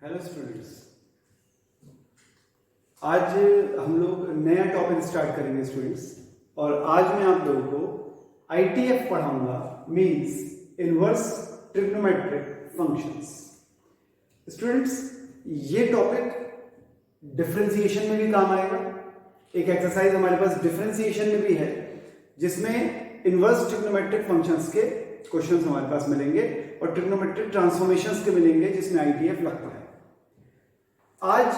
Hello students, आज हम लोग नया टॉपिक स्टार्ट करेंगे स्टूडेंट्स। और आज मैं आप लोगों को आईटीएफ पढ़ाऊंगा, means inverse trigonometric functions. Students, ये टॉपिक डिफरेंशिएशन में भी काम आएगा। एक एक्सरसाइज हमारे पास डिफरेंशिएशन में भी है जिसमें इनवर्स ट्रिग्नोमेट्रिक फंक्शंस के क्वेश्चंस हमारे पास मिलेंगे और ट्रिग्नोमेट्रिक ट्रांसफॉर्मेशंस के मिलेंगे जिसमें आईटीएफ लगता है। आज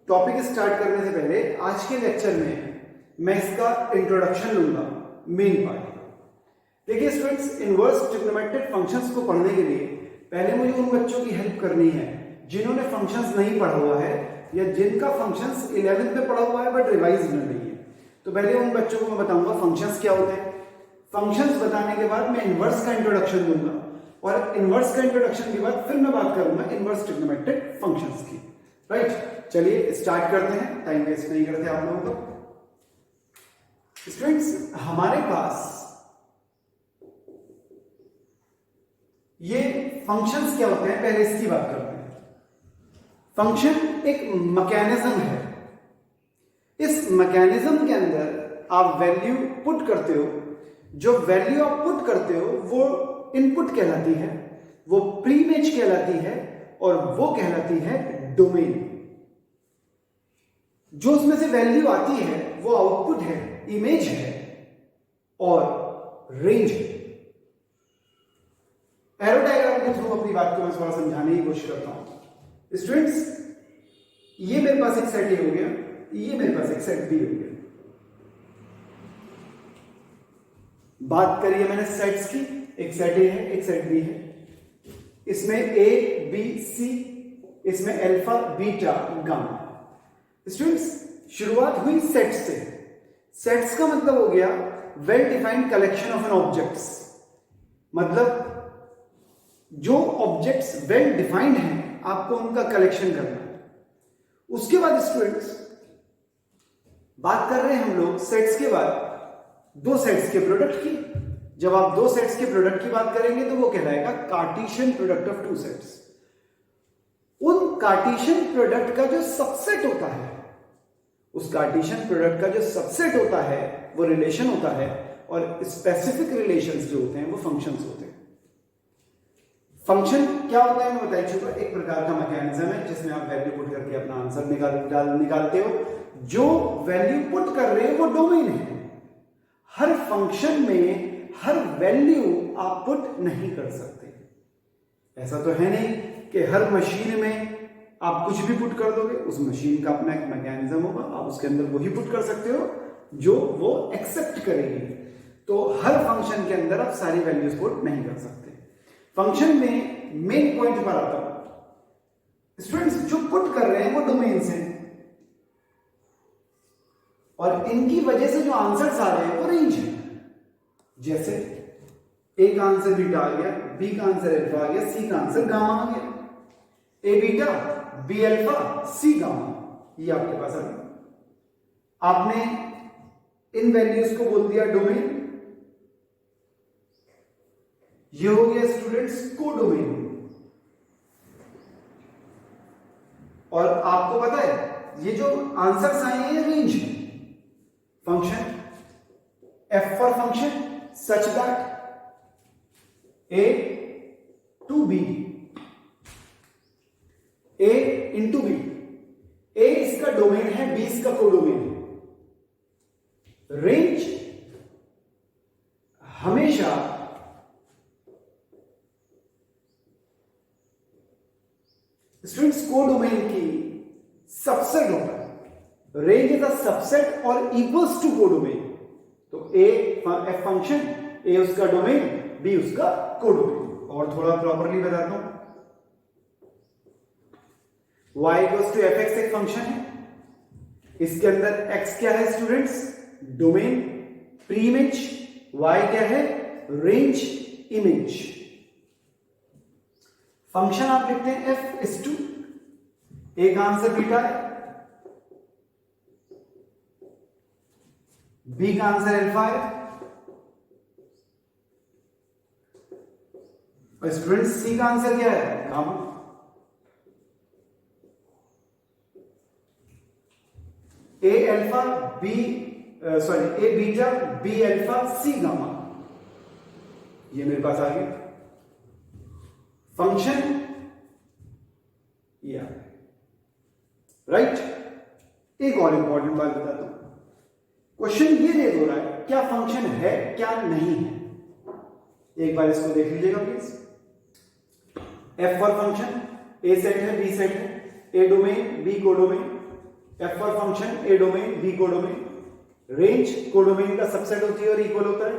टॉपिक स्टार्ट करने से पहले आज के लेक्चर में मैं इसका इंट्रोडक्शन लूंगा, मेन पार्ट। देखिए स्टूडेंट्स, इनवर्स ट्रिग्नोमेट्रिक फंक्शंस को पढ़ने के लिए पहले मुझे उन बच्चों की हेल्प करनी है जिन्होंने फंक्शंस नहीं पढ़ा हुआ है या जिनका फंक्शंस 11th में पढ़ा हुआ है बट रिवाइज नहीं है। तो पहले उन बच्चों को मैं बताऊंगा फंक्शंस क्या होते हैं। फंक्शंस बताने के बाद मैं इनवर्स का इंट्रोडक्शन दूंगा और इनवर्स का इंट्रोडक्शन के बाद फिर मैं बात करूंगा इनवर्स ट्रिग्नोमेट्रिक फंक्शंस की। राइट, चलिए स्टार्ट करते हैं, टाइम वेस्ट नहीं करते आप लोगों को। स्टूडेंट्स, हमारे पास ये फंक्शंस क्या होते हैं, पहले इसकी बात करते हैं। फंक्शन एक मैकेनिज्म है। इस मैकेनिज्म के अंदर आप वैल्यू पुट करते हो। जो वैल्यू आप पुट करते हो वो इनपुट कहलाती है, वो प्रीइमेज कहलाती है और वो कहलाती है डोमेन। जो उसमें से वैल्यू आती है वो आउटपुट है, इमेज है और रेंज है। एरो डायग्राम के थ्रू अपनी बात को मैं थोड़ा समझाने की कोशिश करता हूं। स्टूडेंट्स, ये मेरे पास एक सेट ए हो गया, ये मेरे पास एक सेट बी हो गया। बात करिए मैंने सेट्स की, एक सेट ए है, एक सेट बी है। इसमें ए बी सी, इसमें अल्फा बीटा गामा। स्टूडेंट्स, शुरुआत हुई सेट्स से। सेट्स का मतलब हो गया well defined collection of an objects. मतलब जो ऑब्जेक्ट्स वेल डिफाइंड हैं आपको उनका कलेक्शन करना है। उसके बाद स्टूडेंट्स बात कर रहे हैं हम लोग सेट्स के बाद दो सेट्स के प्रोडक्ट की। जब आप दो सेट्स के प्रोडक्ट की बात करेंगे तो वो कहलाएगा Cartesian product of two sets. उन कार्टेशियन प्रोडक्ट का जो सबसेट होता है, उस कार्टेशियन प्रोडक्ट का जो सबसेट होता है वो रिलेशन होता है और स्पेसिफिक रिलेशंस जो होते हैं वो फंक्शंस होते हैं। फंक्शन क्या होता है मैं बता चुका, एक प्रकार का मैकेनिज्म है जिसमें आप वैल्यू पुट करके अपना आंसर निकालते हो। जो वैल्यू पुट कर रहे हैं वो डोमेन है। हर फंक्शन में हर वैल्यू आप पुट नहीं कर सकते। ऐसा तो है नहीं कि हर मशीन में आप कुछ भी पुट कर दोगे। उस मशीन का अपना एक मैकेनिज्म होगा, आप उसके अंदर वही पुट कर सकते हो जो वो एक्सेप्ट करेगी। तो हर फंक्शन के अंदर आप सारी वैल्यूज पुट नहीं कर सकते। फंक्शन में मेन पॉइंट पर आता हूं। स्टूडेंट्स, जो पुट कर रहे हैं वो डोमेन्स हैं और इनकी वजह से जो आंसर्स आ रहे हैं वो रेंज है। जैसे ए का आंसर बीटा आ गया, बी का आंसर अल्फा आ गया, सी का आंसर गामा आ गया। ए beta, be alpha, C gamma, ये आपके पास आ गया। आपने इन वैल्यूज को बोल दिया डोमेन। ये हो गया स्टूडेंट्स कोडोमेन। और आपको पता है ये जो आंसर्स आए हैं ये रेंज है। Function f for function such that A to B, A into B. A इसका डोमेन है, बी इसका कोडोमेन है। रेंज हमेशा स्टूडेंट्स कोडोमेन की सबसेट होता है। रेंज इज अ सबसेट और इक्वल्स टू कोडोमेन। तो ए एफ फंक्शन, ए उसका डोमेन, बी उसका कोडोमेन। और थोड़ा प्रॉपर्ली बताता हूं, y equals to F X एक फंक्शन है। इसके अंदर x क्या है स्टूडेंट्स, डोमेन, प्रीइमेज। y क्या है, रेंज, इमेज। फंक्शन आप लिखते हैं f इज टू, ए का आंसर बीटा है, बी का आंसर अल्फा है और स्टूडेंट सी का आंसर क्या है, gamma. A alpha B sorry A beta be alpha C gamma, ये मेरे पास आ गया फंक्शन या राइट। एक और इंपॉर्टेंट बात बताता हूं, क्वेश्चन ये दे दो रहा है क्या फंक्शन है क्या नहीं है। एक बार इसको देख लीजिएगा please. F for function, A set है बी सेट है, A domain B codomain, f for function A domain B codomain, range codomain का सबसेट होती है और इक्वल होता है,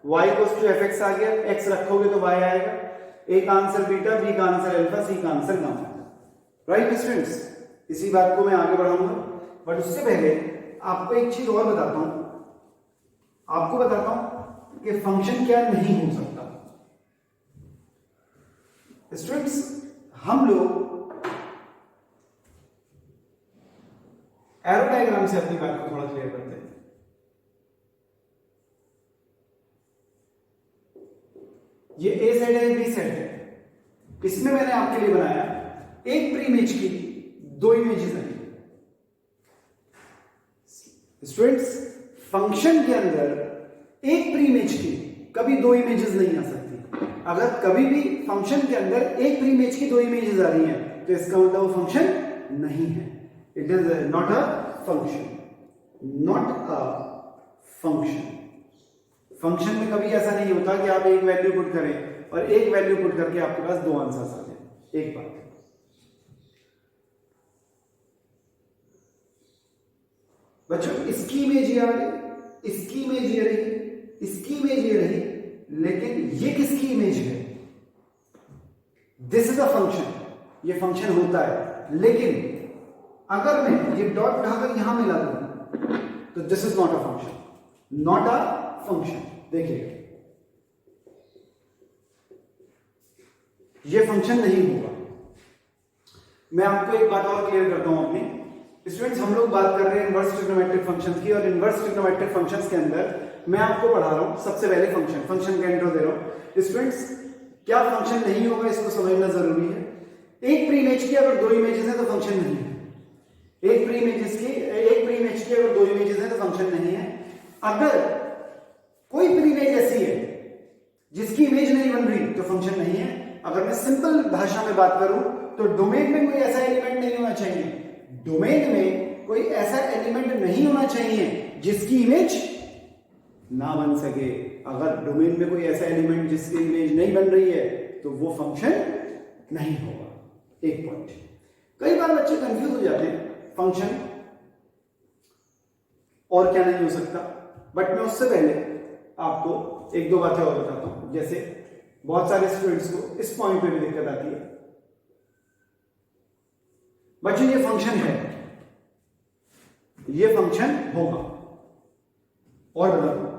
y equals to F x आ गया, x रखोगे तो y आएगा, ए का आंसर बीटा, बी का आंसर अल्फा, सी का आंसर गामा। राइट स्टूडेंट्स, इसी बात को मैं आगे बढ़ाऊंगा, बट उससे पहले आपको एक चीज और बताता हूं, आपको बताता हूं कि फंक्शन क्या नहीं हो सकता। स्टूडेंट्स, हम लोग एरो डायग्राम से अपनी बात को थोड़ा क्लियर करते हैं। ये ए साइड है बी साइड है, इसमें मैंने आपके लिए बनाया एक प्री इमेज की दो इमेजेस हैं। स्टूडेंट्स, फंक्शन के अंदर एक प्री इमेज की कभी दो इमेजेस नहीं आ सकती। अगर कभी भी फंक्शन के अंदर एक प्री इमेज की दो इमेजेस आ रही हैं तो इसका मतलब वो फंक्शन नहीं है। It is not a function, not a function. Function में कभी ऐसा नहीं होता कि आप एक वैल्यू पुट करें और एक वैल्यू पुट करके आपके पास दो आंसर्स आ जाए। एक बात, बच्चों इसकी इमेज ये आ रही, इसकी इमेज ये रही, इसकी इमेज ये रही, लेकिन ये किसकी इमेज है? दिस इज अ फंक्शन, ये फंक्शन होता है। लेकिन अगर मैं ये डॉट उठाकर यहां मिला दूं तो this is not a function, not a function. देखिए ये फंक्शन नहीं होगा। मैं आपको एक बात और क्लियर करता हूं अपनी। स्टूडेंट्स, हम लोग बात कर रहे हैं इनवर्स ट्रिग्नोमेट्रिक फंक्शंस की, और इनवर्स ट्रिग्नोमेट्रिक फंक्शंस के अंदर मैं आपको पढ़ा रहा हूं सबसे पहले फंक्शन का इंट्रो दे रहा हूं। स्टूडेंट्स, क्या फंक्शन नहीं होगा इसको समझना जरूरी है। एक प्री इमेज की अगर दो इमेजेस हैं तो फंक्शन नहीं है। एक प्री इमेज की अगर दो इमेजेस हैं तो फंक्शन नहीं है। अगर कोई प्री इमेज ऐसी है जिसकी इमेज नहीं बन रही तो फंक्शन नहीं है। अगर मैं सिंपल भाषा में बात करूं तो डोमेन में कोई ऐसा एलिमेंट नहीं होना चाहिए, डोमेन में कोई ऐसा एलिमेंट नहीं होना चाहिए जिसकी इमेज ना बन सके। अगर डोमेन में कोई ऐसा एलिमेंट जिसकी इमेज नहीं बन रही है तो वो फंक्शन नहीं होगा। एक पॉइंट। कई बार बच्चे कंफ्यूज हो जाते हैं फंक्शन और क्या नहीं हो सकता, बट मैं उससे पहले आपको एक दो बातें और बताता हूं। जैसे बहुत सारे स्टूडेंट्स को इस पॉइंट पे भी दिक्कत आती है, बच्चों ये फंक्शन है, ये फंक्शन होगा, और बताता हूं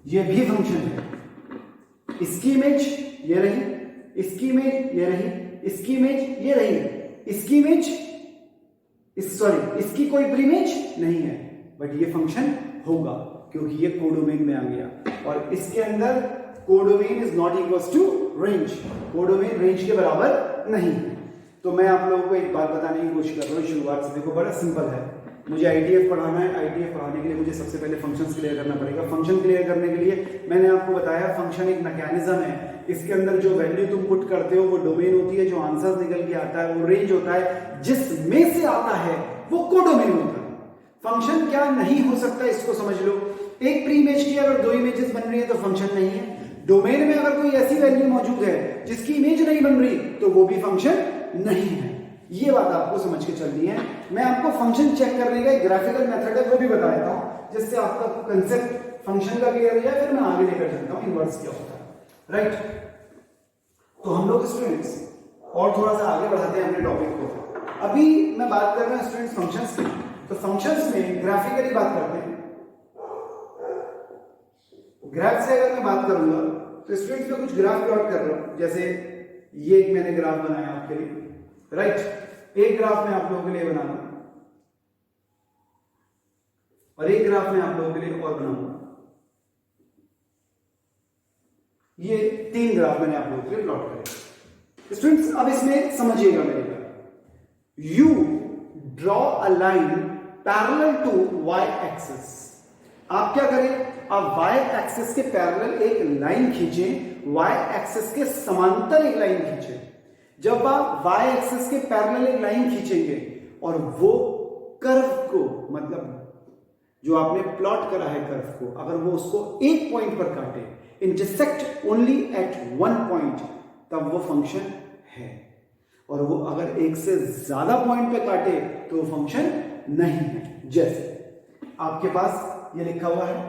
ये भी फंक्शन है। इसकी इमेज ये रही, इसकी इमेज ये रही, इसकी इमेज ये रही, इसकी इमेज इसकी कोई प्री इमेज नहीं है, बट ये फंक्शन होगा क्योंकि ये कोडोमेन में आ गया। और इसके अंदर codomain is not equals to range, codomain range के बराबर नहीं है। तो मैं आप लोगों को एक बात बताने की कोशिश कर रहा हूं शुरुआत से। देखो बड़ा सिंपल है, मुझे आईटीएफ पढ़ाना है, आईटीएफ पढ़ाने के लिए मुझे सबसे पहले फंक्शंस क्लियर करना पड़ेगा। फंक्शन क्लियर करने के लिए मैंने आपको बताया फंक्शन एक मैकेनिज्म है, इसके अंदर जो वैल्यू तुम पुट करते हो वो डोमेन होती है, जो आंसर निकल के आता है वो रेंज होता है, जिसमें से आता है वो कोडोमेन होता है। फंक्शन क्या नहीं हो सकता इसको समझ लो। एक प्री इमेज की अगर दो इमेजेस बन रही है तो फंक्शन नहीं है। डोमेन में अगर कोई ऐसी वैल्यू मौजूद है जिसकी इमेज नहीं बन रही तो वो भी फंक्शन नहीं है। ये बात आपको समझ के चलनी है। मैं आपको फंक्शन चेक करने का एक ग्राफिकल मेथड है वो भी बता देता हूं, जिससे आपका कंसेप्ट फंक्शन का क्लियर हो जाए, फिर मैं आगे लेकर चलता हूं इनवर्स क्या होता है। राइट, तो हम लोग स्टूडेंट्स और थोड़ा सा आगे बढ़ाते हैं अपने टॉपिक को। अभी मैं बात कर रहा हूं स्टूडेंट्स फंक्शंस की, तो फंक्शंस में ग्राफिकली बात करते हैं। ग्राफ से अगर मैं बात करूंगा तो स्टूडेंट्स में कुछ ग्राफ प्लॉट कर रहा हूं। जैसे ये एक मैंने ग्राफ बनाया आपके लिए, राइट। एक ग्राफ मैं आप लोगों के लिए बनाऊंगा और एक ग्राफ मैं आप लोगों के लिए और बनाऊंगा। ये 3 ग्राफ मैंने आप लोगों के लिए प्लॉट करे। स्टूडेंट्स अब इसमें समझिएगा मेरी बात। You draw a line parallel to Y axis. आप क्या करें, आप वाई एक्सिस के पैरेलल एक लाइन खींचें, वाई एक्सिस के समांतर एक लाइन खींचें। जब आप वाई एक्सिस के पैरेलल एक लाइन खींचेंगे और वो कर्व को, मतलब जो आपने प्लॉट करा है कर्व को, अगर वो उसको एक पॉइंट पर काटे, intersect only at one point, तब वो फंक्शन है। और वो अगर एक से ज्यादा पॉइंट पे काटे तो वो फंक्शन नहीं है। जैसे आपके पास ये लिखा हुआ है,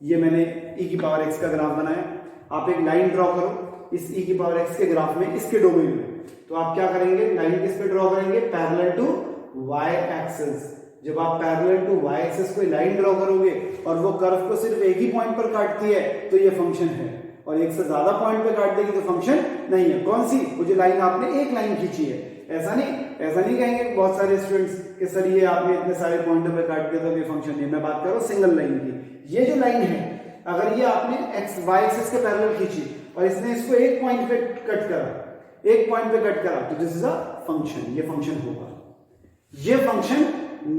ये मैंने e की पावर x का ग्राफ बनाया। आप एक लाइन ड्रॉ करो इस e की पावर x के ग्राफ में, इसके डोमेन में। तो आप क्या करेंगे, लाइन किस पे ड्रॉ करेंगे, पैरेलल टू y एक्सिस। जब आप पैरेलल टू y एक्सिस कोई लाइन ड्रॉ करोगे और वो कर्व को सिर्फ एक ही पॉइंट पर काटती है तो ये फंक्शन है, और एक से ज्यादा पॉइंट पे काट देगी तो फंक्शन नहीं है। कौन सी, वो जो लाइन आपने एक लाइन खींची है। ऐसा नहीं कहेंगे बहुत सारे स्टूडेंट्स कि सर ये आपने इतने सारे पॉइंट पे काट दिया तो ये फंक्शन नहीं है। मैं बात कर रहा हूं सिंगल लाइन की। ये जो लाइन है, अगर ये आपने y एक्सिस के पैरेलल खींची और इसने इसको एक पॉइंट पे कट करा, तो दिस इज अ फंक्शन, ये फंक्शन होगा। ये फंक्शन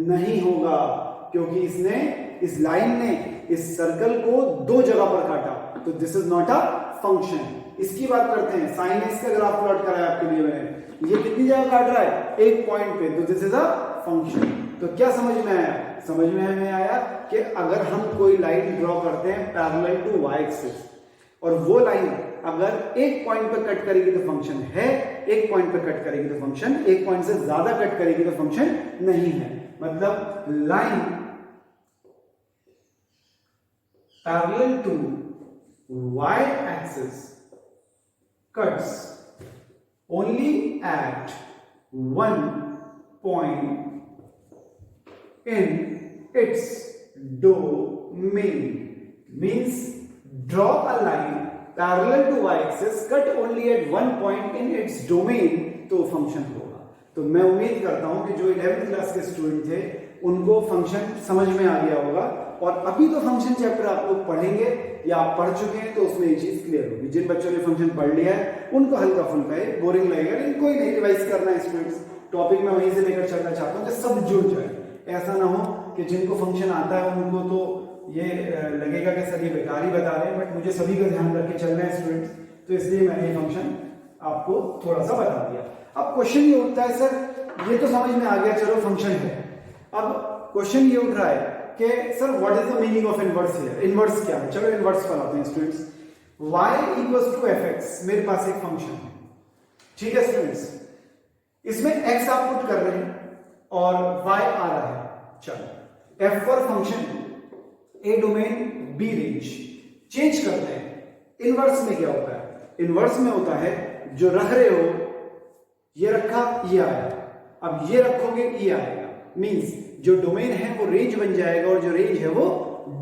नहीं होगा क्योंकि इसने, इस लाइन ने इस सर्कल को दो जगह पर काटा, तो this is not a function. इसकी बात करते हैं, साइन एक्स का ग्राफ प्लॉट करा है आपके लिए मैंने, ये कितनी जगह काट रहा है, एक पॉइंट पे, तो दिस इज अ फंक्शन। तो क्या समझ में आया, समझ में आया कि अगर हम कोई लाइन ड्रॉ करते हैं पैरेलल टू वाई एक्सिस और वो लाइन अगर एक पॉइंट पे कट करेगी तो फंक्शन है, एक पॉइंट पे कट करेगी तो फंक्शन, एक पॉइंट से ज्यादा कट करेगी तो फंक्शन नहीं है। मतलब line parallel to y axis cuts only at one point in its domain, means draw a line parallel to y axis cut only at one point in its domain, तो function होगा। तो मैं उम्मीद करता हूं कि जो 11th क्लास के स्टूडेंट थे उनको फंक्शन समझ में आ गया होगा। और अभी तो फंक्शन चैप्टर आप लोग पढ़ेंगे या आप पढ़ चुके हैं तो उसमें ये चीज क्लियर होगी। जिन बच्चों ने फंक्शन पढ़ लिया है उनको हल्का फुल्का है, बोरिंग लगेगा, लेकिन कोई नहीं, रिवाइज करना है स्टूडेंट्स। टॉपिक में वहीं से लेकर चलना चाहता हूँ कि सब जुड़ जाए। ऐसा ना हो कि जिनको फंक्शन आता है उनको तो ये लगेगा कि सर ये बेकार ही बता रहे हैं, बट मुझे सभी का ध्यान रख के चलना है स्टूडेंट्स, तो इसलिए मैंने ये फंक्शन आपको थोड़ा सा बता दिया। अब क्वेश्चन ये उठता है, सर ये तो समझ में आ गया, चलो फंक्शन है। अब क्वेश्चन ये उठ रहा है कि sir what is the meaning of inverse here, inverse क्या है। चलो इनवर्स पर आते हैं students. y equals to fx, मेरे पास एक फंक्शन है, ठीक है स्टूडेंट्स। इसमें x आप पुट कर रहे हैं और y आ रहा है। चलो f for function, a domain b range, change करते हैं। इनवर्स में क्या होता है, इनवर्स में होता है जो रख रहे हो, ये रखा, ये आया, अब ये रखोगे, ये आएगा। मींस जो डोमेन है वो रेंज बन जाएगा और जो रेंज है वो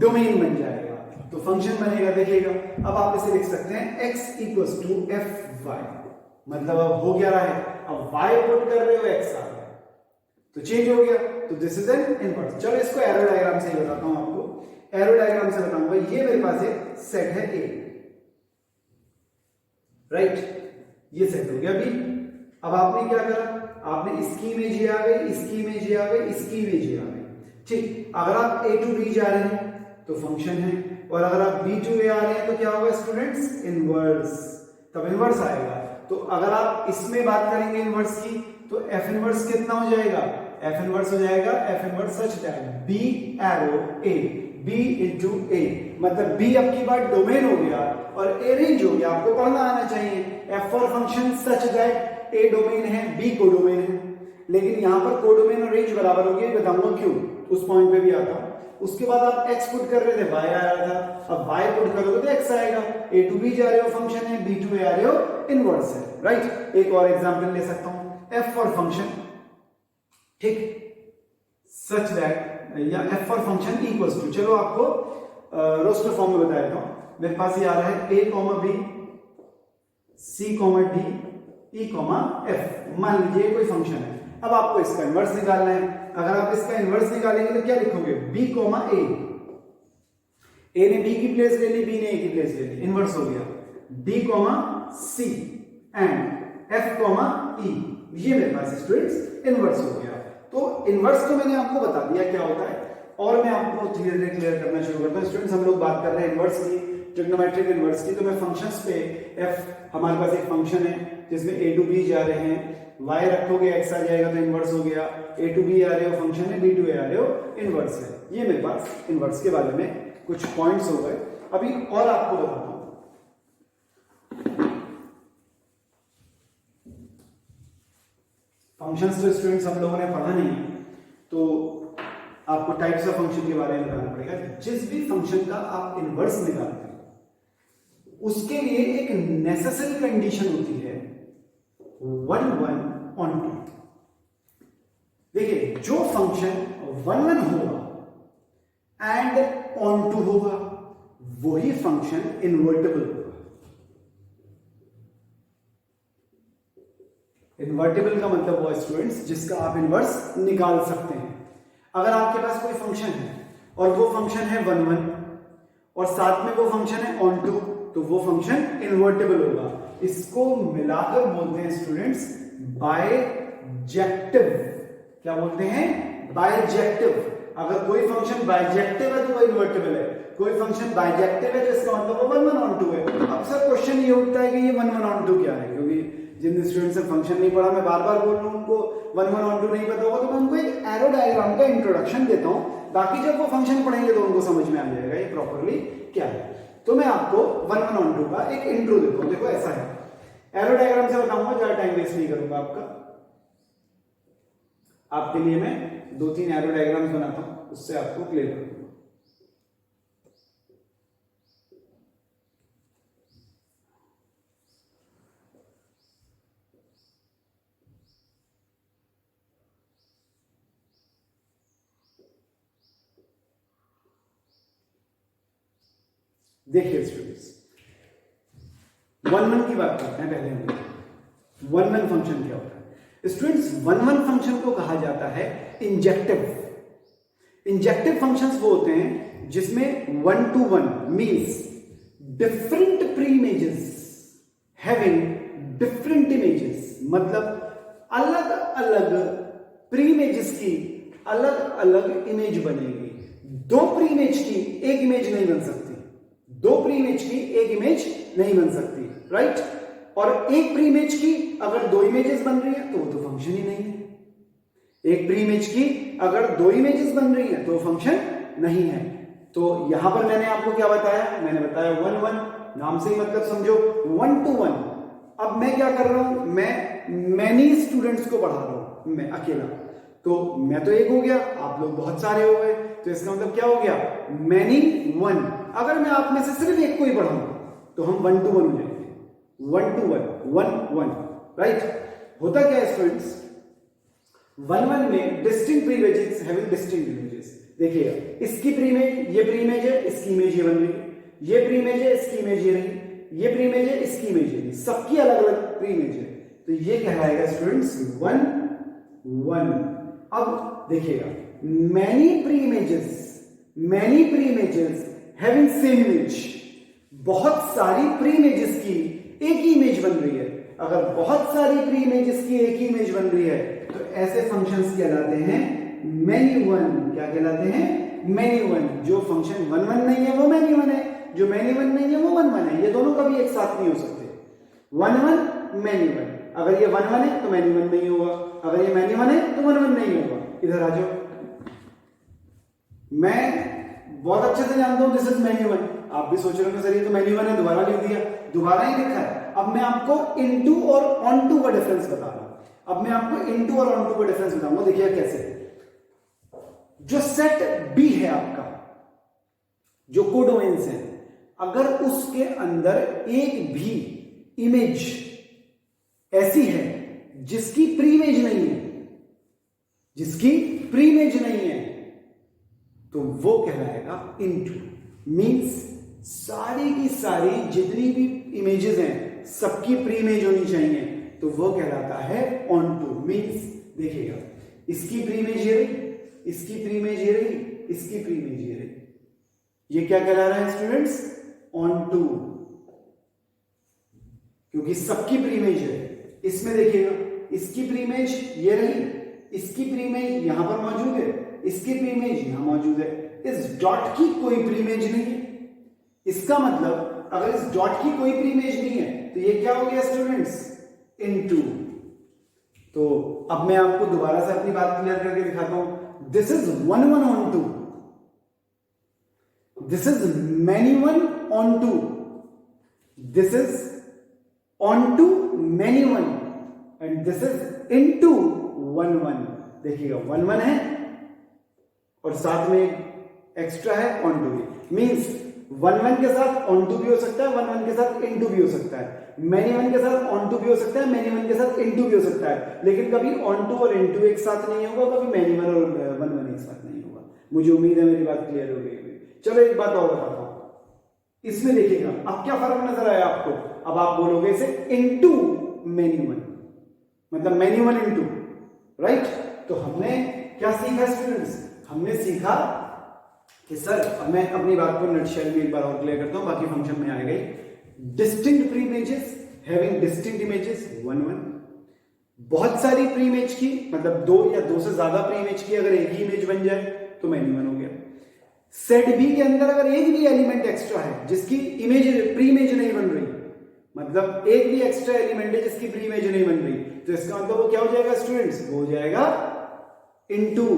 डोमेन बन जाएगा, तो फंक्शन बनेगा। देखिएगा अब आप इसे लिख सकते हैं x equals to F Y, मतलब अब हो क्या रहा है, अब y पुट कर रहे हो, x आ गया तो चेंज हो गया, तो दिस इज एन इनवर्स। चलो इसको एरो डायग्राम से ही बताता हूं आपको, एरो डायग्राम से बताऊंगा। ये मेरे पास एक सेट है A, राइट, ये सेट हो गया B। अब आपने क्या करा, आपने इसकी इमेज ये आ गई, इसकी इमेज ये आ गई, इसकी इमेज ये आ गई, ठीक। अगर आप A टू B जा रहे हैं तो फंक्शन है, और अगर आप B टू A आ रहे हैं तो क्या होगा स्टूडेंट्स, इनवर्स, तब इनवर्स आएगा। तो अगर आप इसमें बात करेंगे इनवर्स की तो F इनवर्स कितना हो जाएगा, F इनवर्स हो जाएगा F inverse such that B arrow A, B into A, मतलब B अब की बार डोमेन हो गया और A रेंज हो गया। आपको पढ़ना आना चाहिए। F for function such that A domain है, B कोडोमेन है, लेकिन यहां पर कोडोमेन और रेंज बराबर हो गया, बताऊंगा क्यों, उस पॉइंट पे भी आता हूं। उसके बाद आप x पुट कर रहे थे, y आ रहा था, अब y पुट करोगे तो x आएगा। A टू B जा रहे हो फंक्शन है, B टू A आ रहे हो इनवर्स है, राइट। एक और एग्जांपल ले सकता हूं, f फॉर फंक्शन, ठीक, सच दैट, या f for function equals to, चलो आपको रोस्टर फॉर्म में बता देता हूं। मेरे पास ये आ रहा है a, b, c, d, e, f, मान लीजिए कोई फंक्शन है। अब आपको इसका इनवर्स निकालना है। अगर आप इसका इनवर्स निकालेंगे तो क्या लिखोगे, b, a, a ने b की प्लेस ले ली, b ने a की प्लेस ले ली, इनवर्स हो गया। D, C and F, E, ये मेरे पास स्टूडेंट्स इनवर्स हो गया। तो इनवर्स तो मैंने आपको बता दिया क्या होता है, और मैं आपको धीरे धीरे क्लियर करना शुरू करता हूँ। स्टूडेंट्स हम लोग बात कर रहे हैं इनवर्स की, ट्रिग्नोमेट्रिक इनवर्स की। तो मैं फंक्शंस पे f हमारे पास एक फंक्शन है जिसमें a टू b जा रहे हैं, y रखोगे x आ जाएगा तो इनवर्स हो गया, a टू b आ रहे हो फंक्शन है, b टू a आ रहे हो इनवर्स है। ये मेरे पास इनवर्स के बारे में कुछ पॉइंट्स हो गए। अभी और आपको बताता हूं, फंक्शंस तो स्टूडेंट्स हम लोगों ने पढ़ा नहीं, तो आपको टाइप्स ऑफ फंक्शन के बारे में बताना पड़ेगा। जिस भी फंक्शन का आप इनवर्स निकालते हैं उसके लिए एक नेसेसरी कंडीशन होती है 1 1 ऑन 2। देखिए जो फंक्शन 1 1 होगा एंड ऑन 2 होगा वही फंक्शन इन्वर्टेबल होगा। इन्वर्टेबल का मतलब वो स्टूडेंट्स जिसका आप इनवर्स निकाल सकते हैं। अगर आपके पास कोई फंक्शन है और वो फंक्शन है 1 1 और साथ में वो फंक्शन है ऑन 2, तो वो फंक्शन इन्वर्टेबल होगा। इसको मिलाकर बोलते हैं स्टूडेंट्स बायजेक्टिव। क्या बोलते हैं? बायजेक्टिव। अगर कोई फंक्शन बायजेक्टिव है तो वो इन्वर्टेबल है, कोई फंक्शन बायजेक्टिव है तो इसका मतलब वो 1 1 ऑन 2 है। अब सर क्वेश्चन ये उठता है कि ये 1 1 ऑन 2 क्या है, क्योंकि जिन स्टूडेंट्स ने फंक्शन नहीं पढ़ा, मैं बार बार बोल रहा हूं उनको 1 1 ऑन 2 नहीं पता होगा, तो मैं उनको एक एरो डायग्राम का इंट्रोडक्शन देता हूं, बाकी जब वो फंक्शन पढ़ेंगे तो उनको समझ में आ जाएगा ये प्रॉपरली क्या है। तो मैं आपको 1 1 ऑन 2 का एक इंट्रो देता हूं। देखो ऐसा है, एरो डायग्राम से बताऊंगा, ज्यादा टाइम वेस्ट नहीं करूंगा आपका। आपके लिए मैं 2-3 एरो डायग्राम्स बनाता हूं, उससे आपको क्लियर कर दूंगा। देखिए स्टूडेंट्स 1 1 की बात करते हैं पहले हम। 1 1 फंक्शन क्या होता है स्टूडेंट्स? 1 1 फंक्शन को कहा जाता है इंजेक्टिव। इंजेक्टिव फंक्शंस वो होते हैं जिसमें 1 to 1 means different preimages having different images, मतलब अलग अलग प्रीइमेजेस की अलग अलग इमेज बनेगी। दो प्रीइमेज की एक इमेज नहीं बन सकती, दो प्रीइमेज की एक इमेज नहीं बन सकती, राइट? और एक प्रीइमेज की अगर दो इमेजेस बन रही है तो वो तो फंक्शन ही नहीं है। एक प्रीइमेज की अगर दो इमेजेस बन रही है तो फंक्शन नहीं है। तो यहां पर मैंने आपको क्या बताया? मैंने बताया 1 1, नाम से ही मतलब समझो 1 to 1। अब मैं क्या कर रहा हूं? मैं मैनी स्टूडेंट्स को पढ़ा रहा हूं, मैं अकेला, तो मैं तो एक हो गया, आप लोग बहुत सारे हो गए, तो इसका मतलब क्या हो गया? मैनी 1। अगर मैं आप में से सिर्फ एक को ही पढ़ाऊंगा तो हम 1 to 1 हो जाएंगे, 1 to 1 1 1, राइट? होता क्या है स्टूडेंट्स? 1 1 में डिस्टिंक्ट प्रीइमेजेस हैविंग डिस्टिंक्ट इमेजेस। देखिएगा, इसकी प्रीइमेज ये प्रीइमेज है, इसकी इमेज ये बन रही है, ये प्रीइमेज है, इसकी इमेज ये रही, ये प्रीइमेज है, इसकी इमेज ये रही, सबकी अलग अलग प्रीइमेज है, तो ये कहलाएगा स्टूडेंट्स 1 1। अब देखिएगा, मैनी प्रीइमेजेस हैविंग सेम इमेज, बहुत सारी प्रीइमेजेस की एक ही इमेज बन रही है। अगर बहुत सारी प्रीइमेजेस की एक ही इमेज बन रही है तो ऐसे फंक्शंस कहलाते हैं मैनी 1। क्या कहलाते हैं? मैनी 1। जो फंक्शन 1 1 नहीं है वो मैनी 1 है, जो मैनी 1 नहीं है वो 1 1 है। ये दोनों कभी एक साथ नहीं हो सकते। 1 1 मैनी 1, अगर ये 1 1 है तो मैनी 1 नहीं होगा, अगर ये मैनी 1 है तो 1 1 नहीं होगा। इधर आ जाओ, मैं बहुत अच्छे से जानता हूं दिस इज मैनी 1, आप भी सोच रहे हो सर ये तो मैनी 1 है, दोबारा लिख दिया, दोबारा ही लिखा है। अब मैं आपको इनटू और ऑन टू का डिफरेंस बता रहा हूं। अब मैं आपको इनटू और ऑन टू का डिफरेंस बताऊंगा। देखिए कैसे, जो सेट बी है आपका, जो कोडोमेन्स है, अगर उसके अंदर एक भी इमेज ऐसी है जिसकी प्रीइमेज नहीं है, जिसकी प्रीइमेज नहीं है, तो वो कहलाएगा इनटू। मींस सारी की सारी जितनी भी इमेजेस हैं सबकी प्रीइमेज होनी चाहिए, तो वो कहलाता है ऑन टू। मींस देखिएगा, इसकी प्रीइमेज ये रही, इसकी प्रीइमेज ये रही, इसकी प्रीइमेज ये रही, ये क्या कहला रहा है स्टूडेंट्स? On to. क्योंकि सबकी प्रीइमेज है। इसमें देखिएगा, इसकी प्रीइमेज ये रही, इसकी प्रीइमेज यहां पर मौजूद है, इसकी प्रीइमेज यहां मौजूद है। इस डॉट की कोई प्रीइमेज नहीं है। इसका मतलब अगर इस डॉट की कोई प्रीइमेज नहीं है तो ये क्या हो गया स्टूडेंट्स, इनटू। तो अब मैं आपको दोबारा से अपनी बात क्लियर करके दिखाता हूं। This is 1 1 on 2, this is many 1 on 2, this is on to many 1 and this is into 1 1। देखिएगा 1 1 है और साथ में एक्स्ट्रा है on to भी, मींस 1 1 के साथ on to भी हो सकता है, 1 1 के साथ into भी हो सकता है, many 1 के साथ on to भी हो सकता है, many 1 के साथ into भी हो सकता है, लेकिन कभी on to और into एक साथ नहीं होगा, कभी many 1 और 1 1 एक साथ नहीं होगा। मुझे उम्मीद है मेरी बात क्लियर हो गई। चलो एक बात और बताता हूं, इसमें देखिएगा अब क्या फर्क नजर आया आपको। अब आप बोलोगे इसे into many 1, मतलब many 1 into, राइट। तो हमने क्या सीखा स्टूडेंट्स, हमने सीखा कि सर, मैं अपनी बात को नटशेल में एक बार और क्लियर करता हूं, बाकी फंक्शन में आएगा ही। Distinct preimages having distinct images 1 1, बहुत सारी प्री इमेज की, मतलब 2 या 2 से ज्यादा प्री इमेज की अगर एक ही इमेज बन जाए तो many 1 हो गया। सेट बी के अंदर अगर एक भी एलिमेंट एक्स्ट्रा है जिसकी इमेज प्री इमेज नहीं बन रही, मतलब एक भी एक्स्ट्रा एलिमेंट है जिसकी प्री इमेज नहीं बन रही, तो इसका मतलब वो क्या हो जाएगा स्टूडेंट्स, वो हो जाएगा इनटू।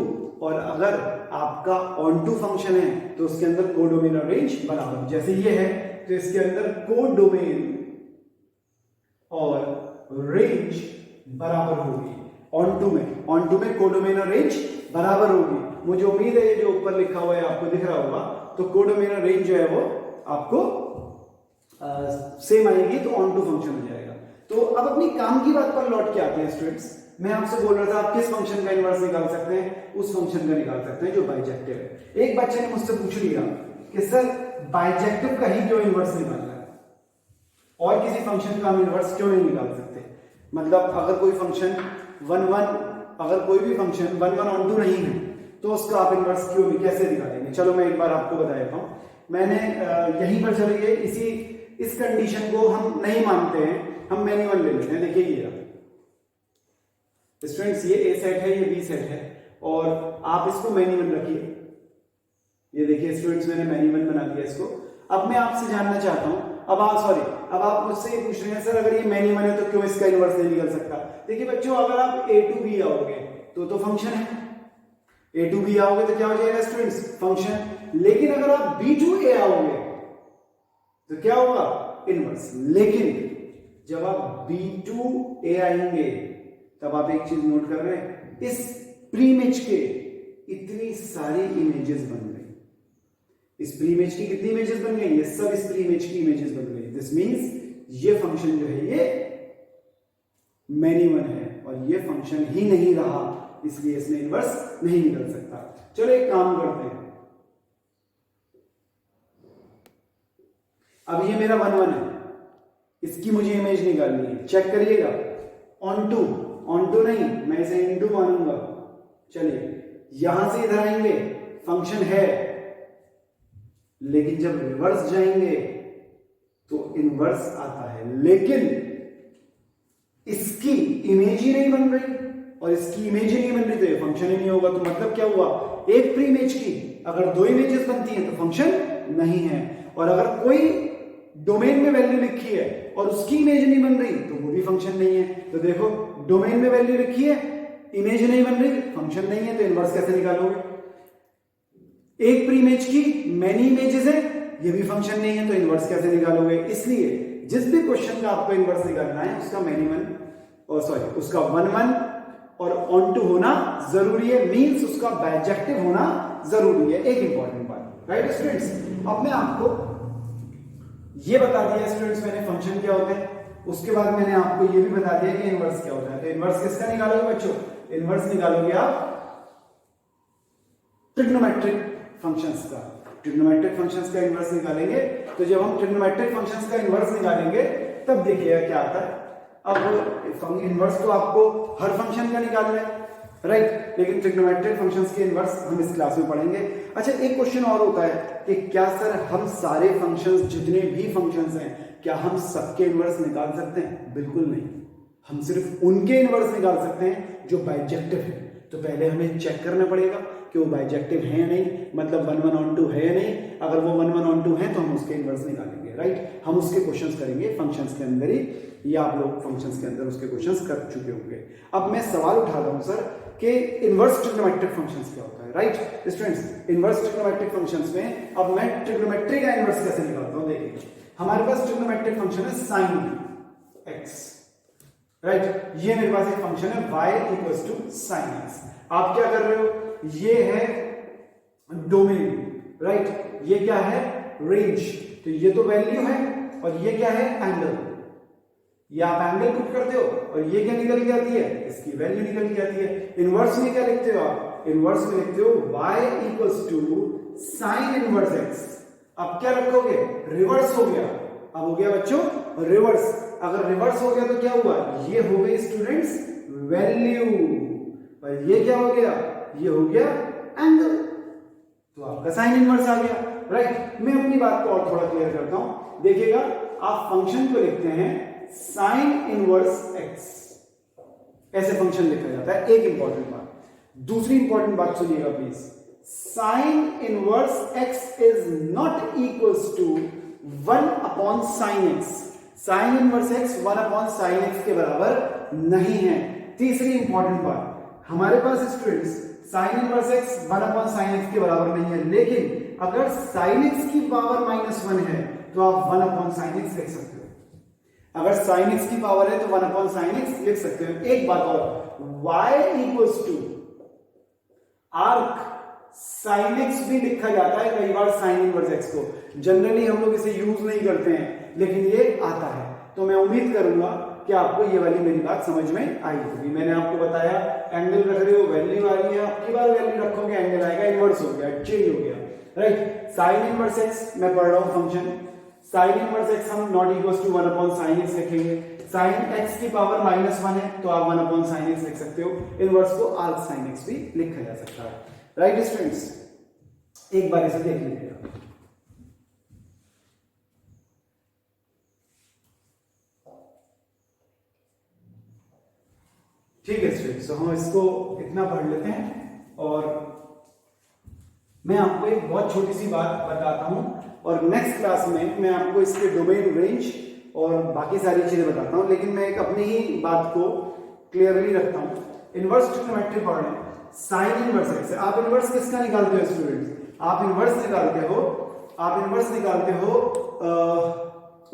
और अगर आपका ऑन टू फंक्शन है तो उसके अंदर कोडोमेन और रेंज बराबर, जैसे ये है तो इसके अंदर कोडोमेन और रेंज बराबर होगी। ऑन टू में कोडोमेन और रेंज बराबर होगी। मुझे उम्मीद है ये जो ऊपर लिखा हुआ है आपको दिख रहा होगा, तो कोडोमेन और रेंज जो है वो आपको सेम आएगी, तो ऑन टू फंक्शन हो जाएगा। तो अब अपनी काम की बात पर लौट के आते हैं स्टूडेंट्स। मैं आपसे बोल रहा था आप किस फंक्शन का इनवर्स निकाल सकते हैं, उस फंक्शन का निकाल सकते हैं जो बाइजेक्टिव है। एक बच्चे ने मुझसे पूछ लिया कि सर बाइजेक्टिव का ही क्यों इनवर्स निकालना है, और किसी फंक्शन का हम इनवर्स क्यों नहीं निकाल सकते। मतलब अगर कोई फंक्शन 1 1, अगर कोई भी फंक्शन 1 1 ऑन टू नहीं है तो उसका आप इनवर्स क्यों नहीं, कैसे निकालेंगे। चलो मैं एक बार आपको बता देता हूं। मैंने यहीं पर चलिए इस कंडीशन को हम नहीं मानते हैं, हम many 1 ले लेते हैं। देखिए ये स्टूडेंट्स, ये ए सेट है, ये बी सेट है, और आप इसको many 1 रखिए। ये देखिए स्टूडेंट्स, मैंने many 1 बना दिया इसको। अब मैं आपसे जानना चाहता हूं, अब आप मुझसे ये पूछ रहे हैं सर अगर ये many 1 है तो क्यों इसका इनवर्स नहीं निकल सकता। देखिए बच्चों, अगर आप a to b आओगे तो फंक्शन है, a to b आओगे तो क्या हो जाएगा स्टूडेंट्स, फंक्शन। लेकिन अगर आप b to a आओगे तो क्या होगा, इनवर्स। लेकिन जब आप b to a आएंगे तब आप एक चीज नोट कर रहे हैं, इस प्री इमेज के इतनी सारी इमेजेस बन गई। इस प्री इमेज की कितनी इमेजेस बन गई, ये सब इस प्री इमेज की इमेजेस बन गई। दिस मींस ये फंक्शन जो है ये many 1 है और ये फंक्शन ही नहीं रहा, इसलिए इसमें इनवर्स नहीं निकल सकता। चलो एक काम करते हैं, अब ये मेरा 1 1 है, इसकी मुझे इमेज निकालनी है। चेक करिएगा, ऑन टू नहीं, मैं इसे इनटू मानूंगा। चलिए यहां से इधर आएंगे, फंक्शन है, लेकिन जब रिवर्स जाएंगे तो इनवर्स आता है, लेकिन इसकी इमेज ही नहीं बन रही, और इसकी इमेज ही नहीं बन रही तो ये फंक्शन ही नहीं होगा। तो मतलब क्या हुआ, एक प्री इमेज की अगर 2 इमेजेस बनती हैं तो फंक्शन नहीं है, और अगर कोई डोमेन में वैल्यू लिखी है और उसकी इमेज नहीं बन रही तो वो भी फंक्शन नहीं है। तो देखो, डोमेन में वैल्यू लिखी है, इमेज नहीं बन रही, फंक्शन नहीं है, तो इनवर्स कैसे निकालोगे। एक प्री इमेज की मैनी इमेजेस है, ये भी फंक्शन नहीं है, तो इनवर्स कैसे निकालोगे। इसलिए जिस भी क्वेश्चन का आपको इनवर्स निकालना है उसका many 1 और उसका 1 1 और ऑन टू होना जरूरी है, मींस उसका बाइजेक्टिव होना जरूरी है। एक इंपॉर्टेंट बात, राइट स्टूडेंट्स। अब मैं आपको ये बता दिया स्टूडेंट्स मैंने फंक्शन क्या होता है, उसके बाद मैंने आपको ये भी बता दिया कि इनवर्स क्या होता है। तो इनवर्स किसका निकालोगे बच्चों, इनवर्स निकालोगे आप ट्रिग्नोमेट्रिक फंक्शंस का। ट्रिग्नोमेट्रिक फंक्शंस का इनवर्स निकालेंगे, तो जब हम ट्रिग्नोमेट्रिक फंक्शंस का इनवर्स निकालेंगे तब देखिएगा क्या आता है। अब इनवर्स तो आपको हर फंक्शन का निकालना है, राइट। लेकिन ट्रिग्नोमेट्रिक फंक्शंस के इनवर्स हम इस क्लास में पढ़ेंगे। अच्छा, एक क्वेश्चन और होता है कि क्या सर हम सारे फंक्शंस, जितने भी फंक्शंस हैं, क्या हम सबके इनवर्स निकाल सकते हैं? बिल्कुल नहीं, हम सिर्फ उनके इनवर्स निकाल सकते हैं जो बाइजेक्टिव है। तो पहले हमें चेक करना पड़ेगा कि वो बाइजेक्टिव है या नहीं, मतलब 1 1 on 2 है या नहीं। अगर वो 1 1 on 2 है तो हम उसके इनवर्स निकालेंगे, राइट। हम उसके क्वेश्चंस करेंगे फंक्शंस के अंदर ही, या आप लोग फंक्शंस के अंदर उसके क्वेश्चंस कर चुके होंगे। अब मैं सवाल उठा रहा हूं सर कि इनवर्स ट्रिग्नोमेट्रिक फंक्शंस क्या होता है, right students. Inverse trigonometric functions में अब मैं ट्रिग्नोमेट्री का इनवर्स कैसे निकालता हूं, देखिए हमारे पास ट्रिग्नोमेट्रिक फंक्शन है sin x, राइट। ये मेरे पास एक फंक्शन है y equals to sin x। आप क्या कर रहे हो, ये है डोमेन, राइट, ये क्या है रेंज, तो ये तो वैल्यू है, और ये क्या है एंगल। ये आप एंगल पुट करते हो और ये क्या निकल के आती है, इसकी वैल्यू निकल के आती है। इनवर्स में क्या लिखते हो आप, इनवर्स में लिखते हो y equals to sin inverse x। अब क्या रखोगे, रिवर्स हो गया। अब हो गया बच्चों रिवर्स। अगर रिवर्स हो गया तो क्या हुआ, ये हो गई स्टूडेंट्स वैल्यू, और ये क्या हो गया, ये हो गया एंगल, तो आपका साइन इनवर्स आ गया, राइट। मैं अपनी बात को और थोड़ा क्लियर करता हूं, देखिएगा आप फंक्शन को लिखते हैं साइन इनवर्स x, ऐसे फंक्शन लिखा जाता है। एक इंपॉर्टेंट बात, दूसरी इंपॉर्टेंट बात सुनिएगा please, sine inverse x is not equals to 1 upon sine x। Sine inverse x 1 upon sine x के बराबर नहीं है। तीसरी इंपॉर्टेंट बात, हमारे पास students sine inverse x 1 upon sine x के बराबर नहीं है, लेकिन अगर साइन x की पावर -1 है तो आप 1 अपॉन साइन x लिख सकते हो। अगर साइन x की पावर है तो 1 अपॉन साइन x लिख सकते हो। एक बात और, y equals to arc sine x भी लिखा जाता है कई बार साइन इनवर्स x को। जनरली हम लोग इसे यूज नहीं करते हैं, लेकिन ये आता है। तो मैं उम्मीद करूंगा कि आपको ये वाली मेरी बात समझ में आई होगी। मैंने आपको बताया एंगल रख रहे हो, वैल्यू आ रही है, आपकी बार वैल्यू रखोगे एंगल आएगा, इनवर्स हो गया, चेंज हो गया, राइट। साइन इनवर्स x मैं पढ़ रहा हूं फंक्शन, साइन इनवर्स x हम not equals to 1 upon sine x लिखेंगे। साइन x की पावर -1 है तो आप 1 अपॉन साइन x लिख सकते हो। इनवर्स को आर्क साइन x भी लिखा जा सकता है, राइट स्टूडेंट्स। एक बार इसे देख लीजिएगा। ठीक है स्टूडेंट्स, तो हम इसको इतना पढ़ लेते हैं, और मैं आपको एक बहुत छोटी सी बात बताता हूं, और नेक्स्ट क्लास में मैं आपको इसके डोमेन, रेंज और बाकी सारी चीजें बताता हूं। लेकिन मैं एक अपनी ही बात को क्लियरली रखता हूं। इनवर्स ट्रिग्नोमेट्री पढ़ रहे हैं, साइन इनवर्स x। आप इनवर्स किसका निकालते हो स्टूडेंट्स, आप इनवर्स निकालते हो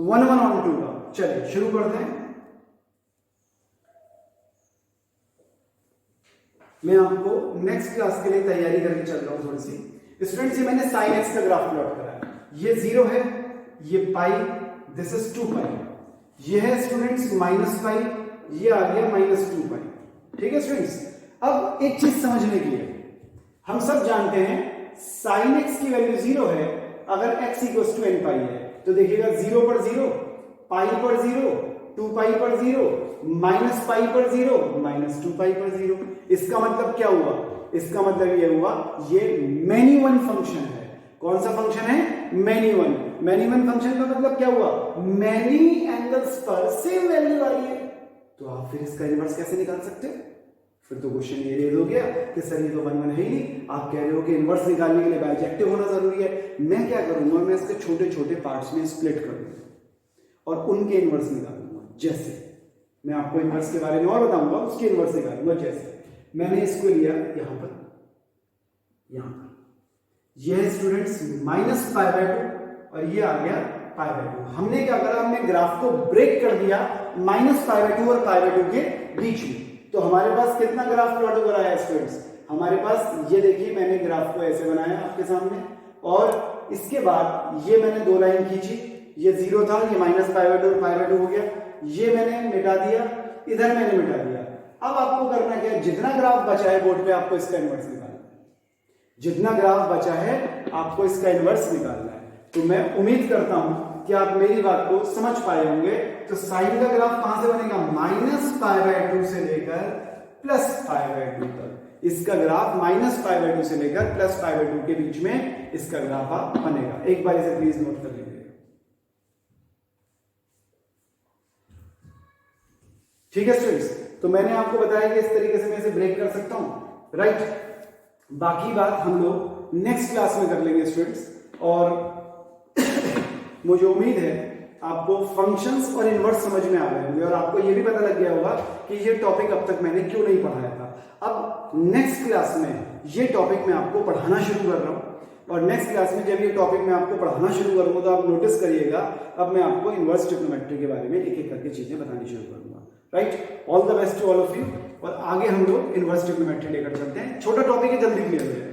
1 1 on 2 का। चलिए शुरू करते हैं। मैं आपको नेक्स्ट क्लास के लिए तैयारी करके चल रहा हूं थोड़ी सी। स्टूडेंट्स, ये मैंने साइन एक्स का ग्राफ प्लॉट करा है, ये 0 है, ये पाई, दिस इज 2 पाई, ये है स्टूडेंट्स माइनस पाई, ये आ गया -2 पाई। ठीक है स्टूडेंट्स, अब एक चीज समझने की है, हम सब जानते हैं साइन एक्स की वैल्यू 0 है अगर x इक्वल्स टू n पाई है। तो देखिएगा 0 पर 0, पाई पर 0, 2 पाई पर 0, माइनस पाई पर 0, -2 पाई पर 0। इसका मतलब क्या हुआ, इसका मतलब ये हुआ ये मैनी वन फंक्शन है। कौन सा फंक्शन है, many one. Many one function का मतलब क्या हुआ, मैनी एंगल्स पर सेम वैल्यू आ रही है, तो आप फिर इसका इनवर्स कैसे निकाल सकते हो। फिर तो क्वेश्चन ये रेज हो गया कि सर ये तो 1 1 है ही नहीं, आप कह रहे हो कि इनवर्स निकालने के लिए बाइजेक्टिव होना जरूरी है। मैं क्या करूंगा, मैं इसके छोटे छोटे पार्ट्स में स्प्लिट कर दूंगा और उनके इनवर्स निकालूंगा। जैसे मैं आपको इनवर्स के बारे में और बताऊंगा, उसके इनवर्स निकालूंगा। जैसे मैंने इसको लिया यहां पर, यह है स्टूडेंट्स -π/2 और ये आ गया π/2। हमने क्या करा, हमने ग्राफ को ब्रेक कर दिया -π/2 और π/2 के बीच में। तो हमारे पास कितना ग्राफ प्लॉट हो रहा है स्टूडेंट्स, हमारे पास ये देखिए मैंने ग्राफ को ऐसे बनाया आपके सामने, और इसके बाद ये मैंने 2 लाइन खींची, ये 0 था, ये -π/2 और π/2 हो गया, ये मैंने मिटा दिया, इधर मैंने मिटा दिया। अब आपको करना क्या है, जितना ग्राफ बचा है बोर्ड पे आपको इसका इनवर्स निकालना है। जितना ग्राफ बचा है आपको इसका इनवर्स निकालना है। तो मैं उम्मीद करता हूं कि आप मेरी बात को समझ पाए होंगे। तो साइन का ग्राफ कहां से बनेगा, -π/2 से लेकर +π/2 तक। इसका ग्राफ -π/2 से लेकर +π/2 के बीच में इसका ग्राफ बनेगा। एक बार इसे प्लीज नोट कर लीजिए। ठीक है स्टूडेंट्स, तो मैंने आपको बताया कि इस तरीके से मैं इसे ब्रेक कर सकता हूं, राइट। बाकी बात हम लोग नेक्स्ट क्लास में कर लेंगे स्टूडेंट्स, और मुझे उम्मीद है आपको फंक्शंस और इनवर्स समझ में आ गए होंगे और आपको यह भी पता लग गया होगा कि ये टॉपिक अब तक मैंने क्यों नहीं पढ़ाया था। अब नेक्स्ट क्लास में ये टॉपिक मैं आपको पढ़ाना शुरू कर रहा हूं, और नेक्स्ट क्लास में जब ये टॉपिक मैं आपको पढ़ाना शुरू करूंगा तो आप नोटिस करिएगा अब मैं आपको इनवर्स ट्रिग्नोमेट्री के बारे में एक एक करके चीजें बतानी शुरू करूंगा, right. All the best to all of you, और आगे हम लोग इनवर्स ट्रिग्नोमेट्री लेकर चलते हैं। छोटा टॉपिक है, जल्दी क्लियर हो जाएगा।